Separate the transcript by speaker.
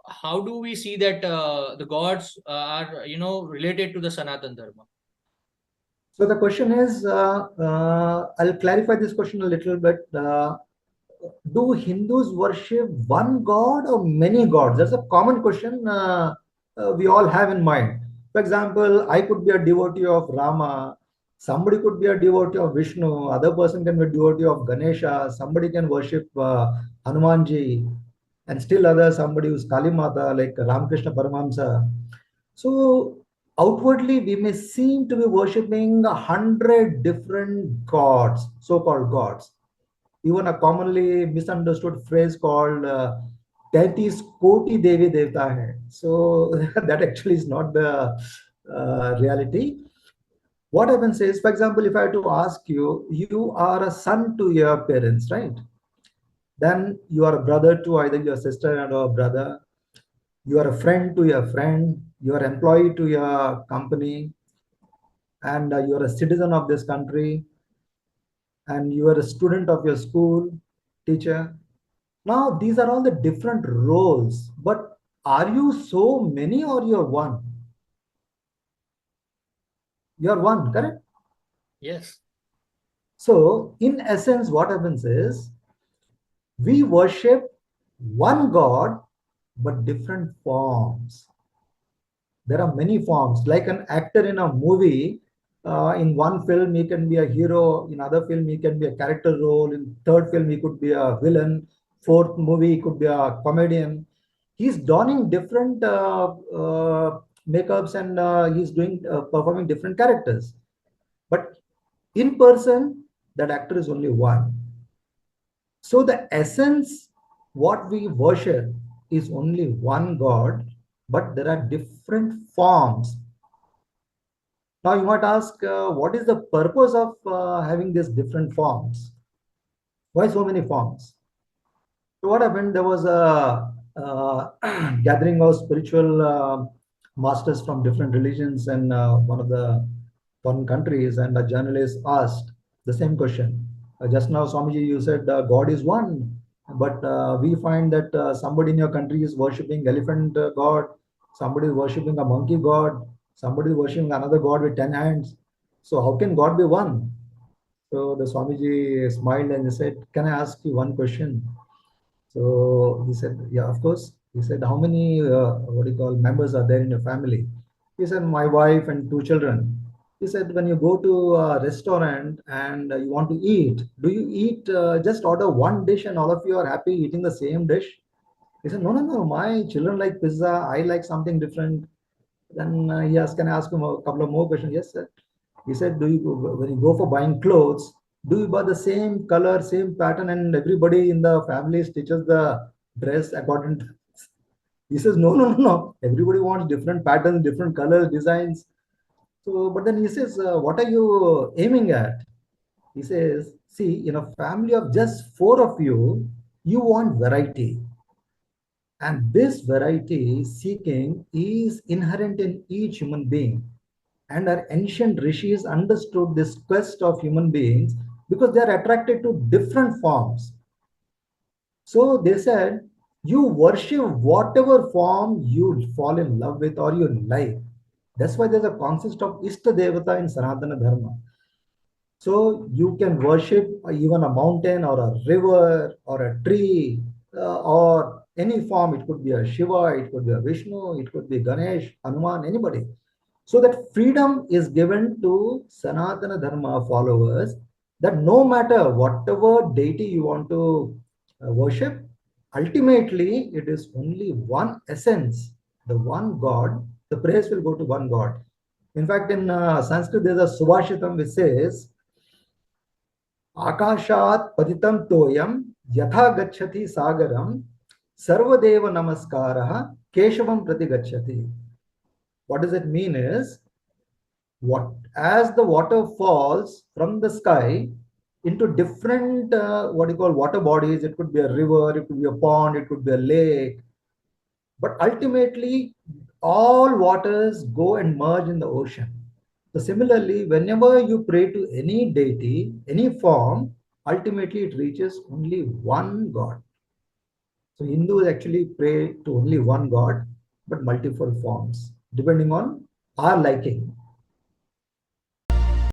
Speaker 1: How do we see that the gods are, related to the Sanatan Dharma?
Speaker 2: So the question is, I'll clarify this question a little bit. Do Hindus worship one god or many gods? That's a common question we all have in mind. For example, I could be a devotee of Rama. Somebody could be a devotee of Vishnu. Other person can be a devotee of Ganesha. Somebody can worship Hanumanji, and still other somebody who's Kali Mata like Ramakrishna Paramahamsa. So outwardly, we may seem to be worshipping 100 different gods, so-called gods. Even a commonly misunderstood phrase called deities koti devi devta hai. So that actually is not the reality. What happens is, for example, if I had to ask you, you are a son to your parents, right? Then you are a brother to either your sister and or brother. You are a friend to your friend. You are employee to your company, and you are a citizen of this country, and you are a student of your school, teacher. Now, these are all the different roles, but are you so many or you're one? You're one, correct?
Speaker 1: Yes.
Speaker 2: So, in essence, what happens is we worship one God but different forms. There are many forms. Like an actor in a movie, in one film he can be a hero, in other film he can be a character role, in third film he could be a villain, fourth movie he could be a comedian. He's donning different makeups, and he's doing performing different characters. But in person, that actor is only one. So the essence, what we worship, is only one God, but there are different forms. Now you might ask, what is the purpose of having these different forms? Why so many forms? So what happened? There was a gathering of spiritual masters from different religions in one of the foreign countries, and a journalist asked the same question. Just now, Swamiji, you said God is one, but we find that somebody in your country is worshipping elephant god, somebody is worshipping a monkey god, somebody is worshipping another god with 10 hands. So how can God be one? So the Swamiji smiled and he said, "Can I ask you one question?" So he said, "Yeah, of course." He said, "How many, what do you call, members are there in your family?" He said, "My wife and two children." He said, "When you go to a restaurant and you want to eat, do you eat just order one dish and all of you are happy eating the same dish?" He said, "No, no, no. My children like pizza. I like something different." Then he asked, "Can I ask him a couple of more questions?" Yes, sir. He said, when you go for buying clothes, do you buy the same color, same pattern, and everybody in the family stitches the dress according to?" He says, "No, no, no, no. Everybody wants different patterns, different colors, designs." So, but then he says, "What are you aiming at?" He says, "See, in a family of just four of you, you want variety. And this variety seeking is inherent in each human being. And our ancient rishis understood this quest of human beings because they are attracted to different forms. So they said, you worship whatever form you fall in love with or you like. That's why there's a concept of Ishta Devata in Sanatana Dharma. So you can worship even a mountain or a river or a tree or any form. It could be a Shiva, it could be a Vishnu, it could be Ganesh, Hanuman, anybody. So that freedom is given to Sanatana Dharma followers, that no matter whatever deity you want to worship, ultimately it is only one essence, the one God. The praise will go to one God. In fact, in Sanskrit, there's a Subhashitam which says, आकाशात् पतितं तोयं यथा गच्छति सागरं सर्वदेव नमस्कारः केशवं प्रति गच्छति. What does it mean is, what as the water falls from the sky into different what you call water bodies, it could be a river, it could be a pond, it could be a lake, but ultimately all waters go and merge in the ocean. So similarly, whenever you pray to any deity, any form, ultimately it reaches only one God. So Hindus actually pray to only one God, but multiple forms, depending on our liking.